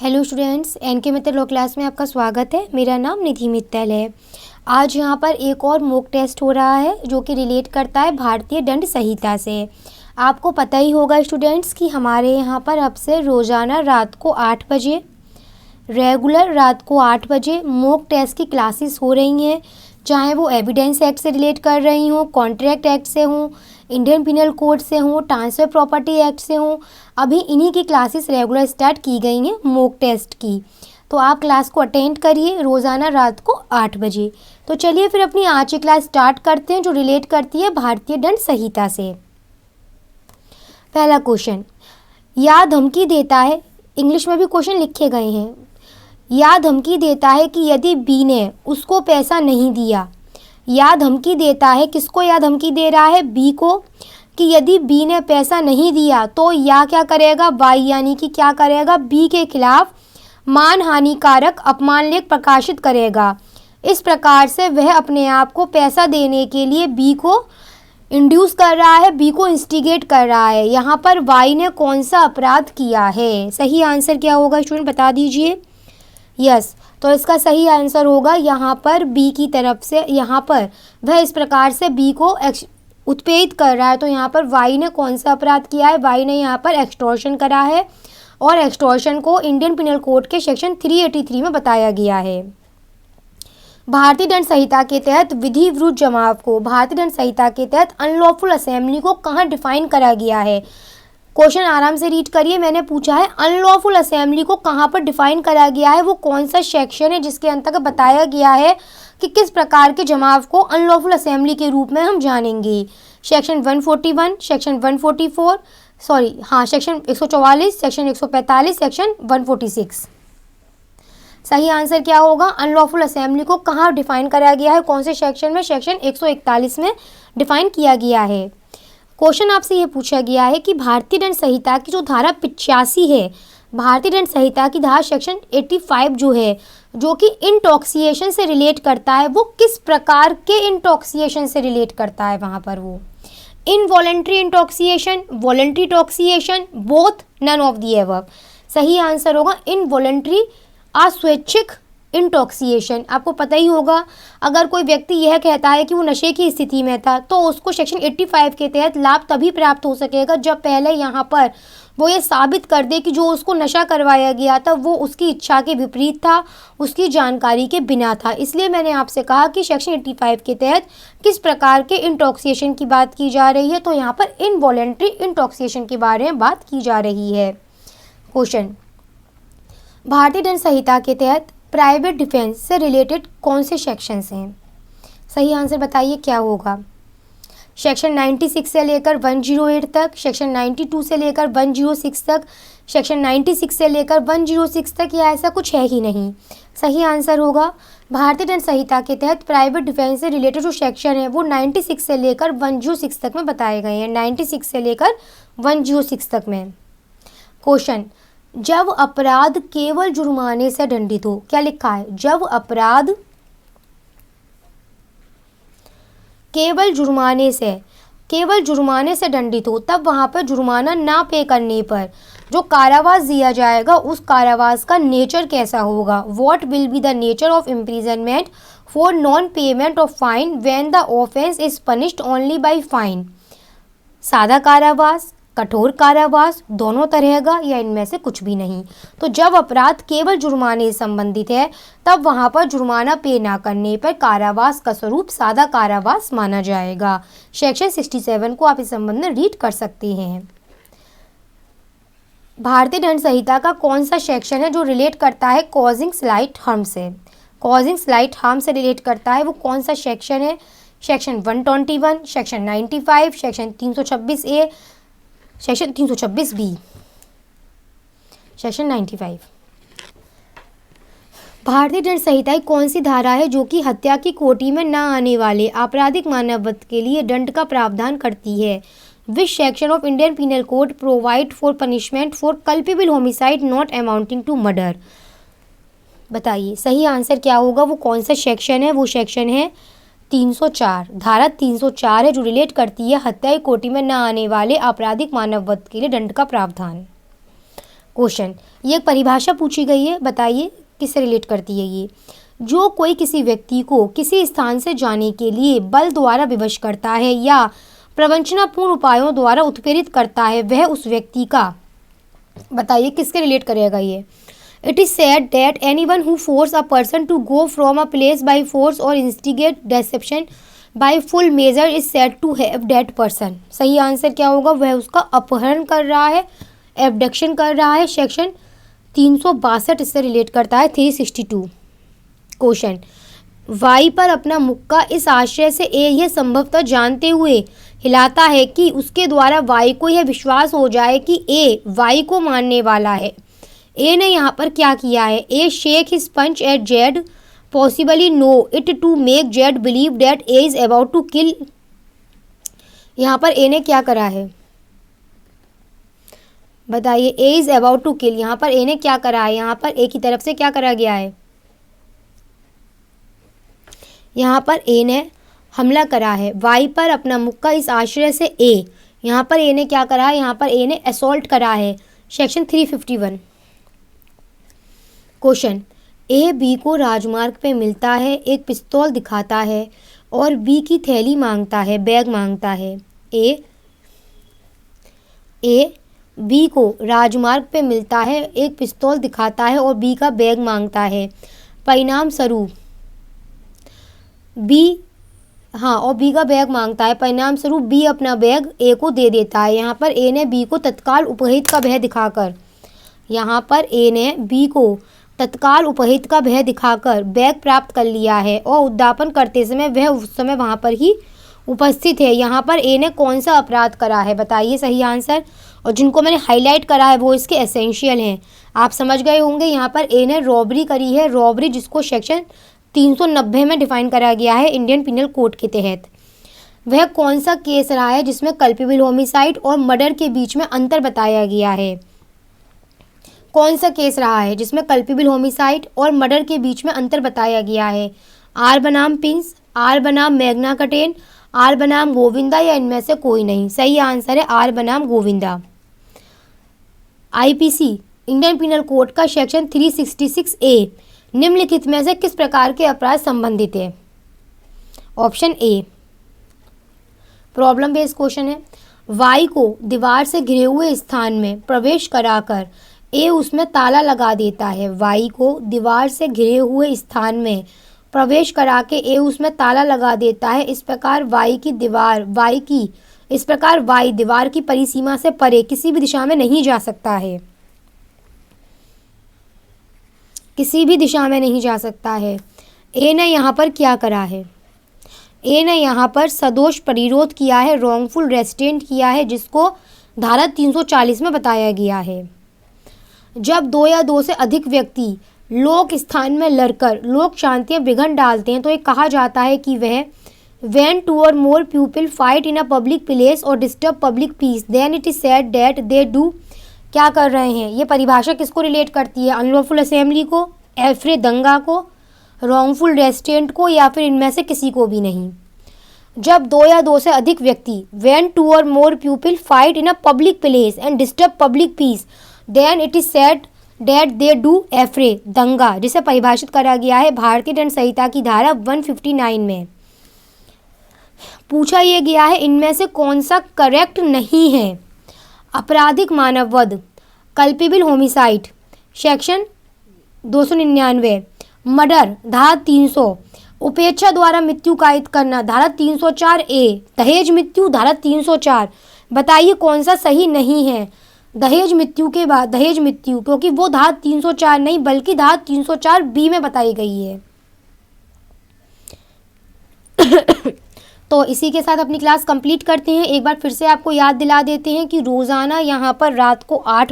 Hello students, NK Mittal law class में आपका स्वागत है। मेरा नाम निधि मित्तल है। आज यहाँ पर एक और मॉक टेस्ट हो रहा है जो कि रिलेट करता है भारतीय दंड संहिता से। आपको पता ही होगा स्टूडेंट्स कि हमारे यहाँ पर अब से रोज़ाना रात को 8 बजे रेगुलर रात को 8 बजे मॉक टेस्ट की क्लासेस हो रही हैं, चाहे वो एविडेंस एक्ट से रिलेट कर रही हों, कॉन्ट्रैक्ट एक्ट से हों, इंडियन पिनल कोड से हों, ट्रांसफ़र प्रॉपर्टी एक्ट से हों। अभी इन्हीं की क्लासेस रेगुलर स्टार्ट की गई हैं मॉक टेस्ट की। तो आप क्लास को अटेंड करिए रोज़ाना रात को 8 बजे। तो चलिए फिर अपनी आज की क्लास स्टार्ट करते हैं जो रिलेट करती है भारतीय दंड संहिता से। पहला क्वेश्चन, या धमकी देता है, इंग्लिश में भी क्वेश्चन लिखे गए हैं, या धमकी देता है कि यदि बी ने उसको पैसा नहीं दिया, या धमकी देता है, किसको या धमकी दे रहा है? बी को, कि यदि बी ने पैसा नहीं दिया तो या क्या करेगा? वाई यानी कि क्या करेगा? बी के खिलाफ मान हानिकारक अपमान लेख प्रकाशित करेगा। इस प्रकार से वह अपने आप को पैसा देने के लिए बी को इंड्यूस कर रहा है, बी को इंस्टिगेट कर रहा है। यहाँ पर वाई ने कौन सा अपराध किया है? सही आंसर क्या होगा स्टूडेंट, बता दीजिए। यस, तो इसका सही आंसर होगा यहाँ पर बी की तरफ से। यहाँ पर वह इस प्रकार से बी को उत्प्रेरित कर रहा है, तो यहाँ पर वाई ने कौन सा अपराध किया है? वाई ने यहाँ पर एक्सटॉर्शन करा है, और एक्सटॉर्शन को इंडियन पिनल कोड के सेक्शन 383 में बताया गया है। भारतीय दंड संहिता के तहत विधि विरुद्ध जमाव को, भारतीय दंड संहिता के तहत अनलॉफुल असेंबली को कहाँ डिफाइन करा गया है? क्वेश्चन आराम से रीड करिए। मैंने पूछा है अनलॉफुल असेंबली को कहाँ पर डिफाइन करा गया है, वो कौन सा सेक्शन है जिसके अंतर्गत बताया गया है कि किस प्रकार के जमाव को अनलॉफुल असेंबली के रूप में हम जानेंगे। Section 141, section 144, section 144, section 145, section 146। सही आंसर क्या होगा? अनलॉफुल असेंबली को कहाँ डिफाइन करा गया है, कौन से सेक्शन में? सेक्शन 141 में डिफाइन किया गया है। क्वेश्चन आपसे ये पूछा गया है कि भारतीय दंड संहिता की जो धारा 85 है, भारतीय दंड संहिता की धारा सेक्शन 85 जो है, जो कि इंटॉक्सिएशन से रिलेट करता है, वो किस प्रकार के इंटॉक्सिएशन से रिलेट करता है? वहाँ पर वो involuntary intoxication, voluntary intoxication, both, none of the above. सही आंसर होगा इनवॉलेंट्री, अस्वैच्छिक इंटॉक्सिएशन। आपको पता ही होगा, अगर कोई व्यक्ति यह कहता है कि वो नशे की स्थिति में था, तो उसको सेक्शन 85 के तहत लाभ तभी प्राप्त हो सकेगा जब पहले यहाँ पर वो ये साबित कर दे कि जो उसको नशा करवाया गया था वो उसकी इच्छा के विपरीत था, उसकी जानकारी के बिना था। इसलिए मैंने आपसे कहा कि सेक्शन 85 के तहत किस प्रकार के इंटॉक्सिएशन की बात की जा रही है, तो यहाँ पर इनवॉलेंट्री इंटॉक्सिएशन के बारे में बात की जा रही है। क्वेश्चन, भारतीय दंड संहिता के तहत प्राइवेट डिफेंस से रिलेटेड कौन से सेक्शंस हैं? सही आंसर बताइए क्या होगा। सेक्शन 96 से लेकर 108 तक, सेक्शन 92 से लेकर 106 तक, सेक्शन 96 से लेकर 106 तक, या ऐसा कुछ है ही नहीं? सही आंसर होगा भारतीय दंड संहिता के तहत प्राइवेट डिफेंस से रिलेटेड जो सेक्शन है वो 96 से लेकर 106 तक में बताए गए हैं, 96 से लेकर 106 तक में। क्वेश्चन, जब अपराध केवल जुर्माने से दंडित हो, क्या लिखा है? जब अपराध केवल जुर्माने से दंडित हो, तब वहाँ पर जुर्माना ना पे करने पर जो कारावास दिया जाएगा, उस कारावास का नेचर कैसा होगा? What will be the nature of imprisonment for non payment of fine when the offence is punished only by fine? सादा कारावास, कठोर कारावास, दोनों तरह का, या इनमें से कुछ भी नहीं? तो जब अपराध केवल जुर्माने से संबंधित है, तब वहाँ पर जुर्माना पे ना करने पर कारावास का स्वरूप सादा कारावास माना जाएगा। सेक्शन 67 को आप इस संबंध में रीड कर सकते हैं। भारतीय दंड संहिता का कौन सा सेक्शन है जो रिलेट करता है कॉजिंग स्लाइट हार्म से? कॉजिंग स्लाइट हार्म से रिलेट करता है, वो कौन सा सेक्शन है? Section 121, section 95, section 326A, section 326B, section 95। भारतीय दंड संहिता कौन सी धारा है जो कि हत्या की कोटि में न आने वाले आपराधिक मानववध के लिए दंड का प्रावधान करती है? Which section of Indian penal code provide for punishment for culpable homicide not amounting to murder? बताइए सही आंसर क्या होगा, वो कौन सा सेक्शन है? वो सेक्शन है 304, धारा 304 है जो रिलेट करती है हत्या की कोटि में न आने वाले आपराधिक मानववध के लिए दंड का प्रावधान। क्वेश्चन, ये एक परिभाषा पूछी गई है, बताइए किससे रिलेट करती है ये। जो कोई किसी व्यक्ति को किसी स्थान से जाने के लिए बल द्वारा विवश करता है या प्रवंचनापूर्ण उपायों द्वारा उत्प्रेरित करता है, वह उस व्यक्ति का, बताइए किसके रिलेट करेगा ये। It is said that anyone who force a person to go from a place by force और instigate deception by full measure is said to have that person. सही आंसर क्या होगा, वह उसका अपहरण कर रहा है, एबडक्शन कर रहा है। सेक्शन 362 इससे रिलेट करता है, 362। क्वेश्चन, वाई पर अपना मुक्का इस आशय से ए यह संभवतः जानते हुए हिलाता है कि उसके द्वारा वाई को यह विश्वास हो जाए कि ए वाई को मारने वाला है। ए ने यहाँ पर क्या किया है, A shake his punch at Z, possibly know it to make Z believe that A is about to kill. यहाँ पर ए ने क्या करा है, बताइए, A is about to kill. यहाँ पर ए ने क्या करा है, यहाँ पर ए की तरफ से क्या करा गया है, यहाँ पर ए ने हमला करा है। वाई पर अपना मुक्का इस आश्रय से ए, यहाँ पर ए ने क्या करा है, यहाँ पर ए ने असॉल्ट करा है। सेक्शन 351। क्वेश्चन, ए बी को राजमार्ग पे मिलता है, एक पिस्तौल दिखाता है और बी की थैली मांगता है, बैग मांगता है। ए बी को राजमार्ग पे मिलता है, एक पिस्तौल दिखाता है और बी का बैग मांगता है। परिणाम स्वरूप बी, हाँ, और बी का बैग मांगता है। परिणाम स्वरूप बी अपना बैग ए को दे देता है। यहाँ पर ए ने बी को तत्काल उपहित का भय दिखाकर, यहाँ पर ए ने बी को तत्काल उपहित का भय दिखाकर बैग प्राप्त कर लिया है और उद्यापन करते समय वह उस समय वहाँ पर ही उपस्थित है। यहाँ पर ए ने कौन सा अपराध करा है, बताइए सही आंसर। और जिनको मैंने हाईलाइट करा है वो इसके एसेंशियल हैं, आप समझ गए होंगे। यहाँ पर ए ने रॉबरी करी है, रॉबरी जिसको सेक्शन 390 में डिफाइन करा गया है इंडियन पिनल कोड के तहत। वह कौन सा केस रहा है जिसमें कल्पेबल होमिसाइड और मर्डर के बीच में अंतर बताया गया है, कौन सा केस रहा है जिसमें कल्पेबल होमिसाइड और मर्डर के बीच में अंतर बताया गया है। आर बनाम पिंस, आर बनाम मैग्ना कटेन, आर बनाम गोविंदा या इनमें से कोई नहीं। सही आंसर है आर बनाम Govinda. IPC Indian penal code का सेक्शन 366A निम्नलिखित में से किस प्रकार के अपराध संबंधित है। Option A, problem based question है। वाई को दीवार से घिरे हुए स्थान में प्रवेश कराकर ए उसमें ताला लगा देता है। वाई को दीवार से घिरे हुए स्थान में प्रवेश करा के ए उसमें ताला लगा देता है। इस प्रकार वाई दीवार की परिसीमा से परे किसी भी दिशा में नहीं जा सकता है, किसी भी दिशा में नहीं जा सकता है। ए ने यहाँ पर क्या करा है, ए ने यहाँ पर सदोष परिरोध किया है, रॉन्गफुल रेस्ट्रेंट किया है, जिसको धारा 340 में बताया गया है। जब दो या दो से अधिक व्यक्ति लोक स्थान में लड़कर लोक शांतियाँ बिघड़ डालते हैं तो ये कहा जाता है कि वह when two or more people fight in a public place or disturb public peace then it is said that they do, क्या कर रहे हैं। ये परिभाषा किसको रिलेट करती है, अनलॉफुल असेंबली को, एफ्रे दंगा को, रॉन्गफुल रेस्ट्रेंट को, या फिर इनमें से किसी को भी नहीं। जब दो या दो से अधिक व्यक्ति when two or more people fight in a public place and disturb public peace then it is said that they do एफ्रे दंगा, जिसे परिभाषित करा गया है भारतीय दंड संहिता की धारा 159 में। पूछा यह गया है इनमें से कौन सा करेक्ट नहीं है। आपराधिक मानववध, कल्पेबल होमिसाइड सेक्शन 299, मर्डर धारा 300, उपेक्षा द्वारा मृत्यु कायित करना धारा 304A, दहेज मृत्यु धारा 304। बताइए कौन सा सही नहीं है। दहेज मृत्यु के बाद दहेज मृत्यु, क्योंकि वो धारा 304 नहीं बल्कि धारा 304B में बताई गई है। तो इसी के साथ अपनी क्लास कंप्लीट करते हैं। एक बार फिर से आपको याद दिला देते हैं कि रोज़ाना यहाँ पर रात को 8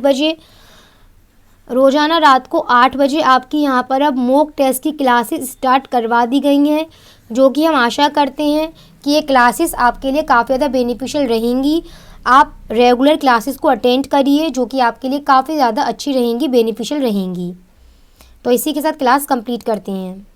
बजे आपकी यहाँ पर अब मॉक टेस्ट की क्लासेस स्टार्ट करवा दी गई हैं, जो कि हम आशा करते हैं कि ये क्लासेस आपके लिए काफ़ी ज़्यादा बेनिफिशियल रहेंगी। आप रेगुलर क्लासेस को अटेंड करिए, जो कि आपके लिए काफ़ी ज़्यादा अच्छी रहेंगी, बेनिफिशियल रहेंगी। तो इसी के साथ क्लास कंप्लीट करते हैं।